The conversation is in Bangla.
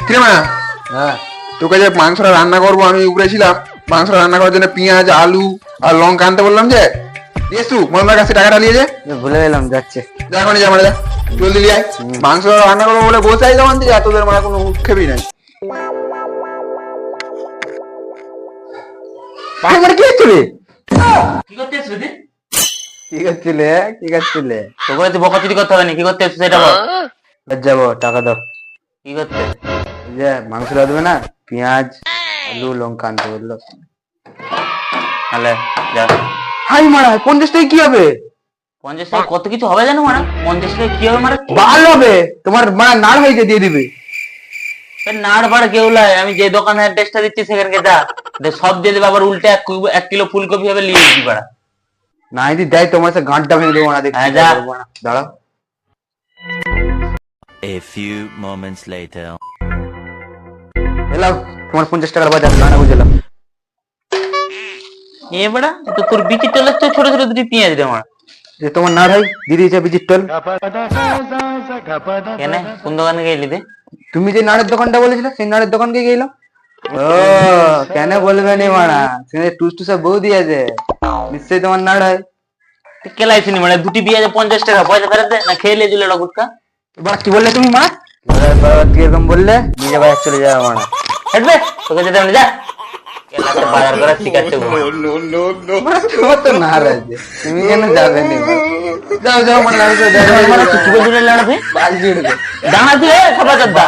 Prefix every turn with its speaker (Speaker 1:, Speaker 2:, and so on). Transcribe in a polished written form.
Speaker 1: কিরে মা,
Speaker 2: হ্যাঁ
Speaker 1: তোকে যে মাংসটা রান্না করবো আমি উপরেছিলাম, মাংসটা রান্না করার জন্য পেঁয়াজ আলু আর লঙ্কা আনতে বললাম যে দিয়েছ তুই মনদার কাছে টাকাটা নিয়ে যে
Speaker 2: ভুলে গেলাম, যাচ্ছে।
Speaker 1: যা এখন যা মানে যা জলদি নিয়ে আয়। মাংস রান্না করবো বলে বসে আই তখন থেকে এতদের মানে কোনো উৎক্ষেপই নাই।
Speaker 2: মানে কি হচ্ছিলে?
Speaker 3: কি করতে এসেছিস তুই?
Speaker 2: কি করছিলে? কি করছিলে?
Speaker 3: তোকে বলছি বকাচুরি করতে হবে না, কি করতে এসেছিস সেটা বল।
Speaker 2: যাবো, টাকা দাও।
Speaker 3: কি করতে?
Speaker 2: এই যে মাংস রাঁধবে না, পেঁয়াজ আলু লঙ্কা আনতে বললো।
Speaker 3: তাহলে যা।
Speaker 2: হাই মারা 50 টাকা কি হবে?
Speaker 3: 50 টাকা কত কিছু হবে জানো মারা? 50 টাকা কি হবে মারা?
Speaker 2: ভালো হবে, তোমার মানে নাড় হয়েছে দিয়ে দিবে।
Speaker 3: নাড় বাড় কেউ লাই, আমি যে দোকানে অ্যাড্রেসটা দিচ্ছি সেখানকে যা, সব দিয়ে দেবে, আবার উল্টে 1 কিলো ফুলকপি হবে নিয়ে দিবি পাড়া।
Speaker 2: না যদি দেয় তোমার সাথে গাঁটটা ভেঙে দেবো না, দেখছি।
Speaker 3: হ্যাঁ, যা।
Speaker 2: দাঁড়াও।
Speaker 4: A few moments later.
Speaker 2: Allow তোমার 50 টাকার বাজার, না বুঝলাম।
Speaker 3: এ বাড়া, তো তোর বিচি টলের তো ছোট ছোট দুটি পেঁয়াজ রে মারা।
Speaker 2: যে তোমার নাড় হয় দিয়ে দিয়েছে বিজির টল।
Speaker 3: কেন কোন দোকানে গেলি দে?
Speaker 2: তুমি যে নাড়ের দোকানটা বলেছিলে সেই নাড়ের দোকানকে গেলাম। ও কেন বলবে নি মারা, সেখানে টুসটুসা বউ দিয়েছে, নিশ্চয়ই তোমার নাড় হয়।
Speaker 3: কেলাইছিনি মানে দুটি পেঁয়াজে 50 টাকা, পয়সা ফেরত দে, না খেয়ে লিয়ে দিলে গুটকা।
Speaker 2: এবার কি বললে তুমি মা? কিরকম বললে? নিজে বাজার চলে যাওয়া মারা।
Speaker 3: হেঁটবে তোকে যেতে হবে না, যা। কেলাতে বাজার করা শিখাচ্ছে ও।
Speaker 2: তোমার তো নাড় আছে, তুমি কেন যাবে নি? যাও যাও মানে
Speaker 3: মানে কি বলছিস লাড়া তুই?
Speaker 2: বাজি উঠবে।
Speaker 3: দাঁড়া তুই, খবর দা।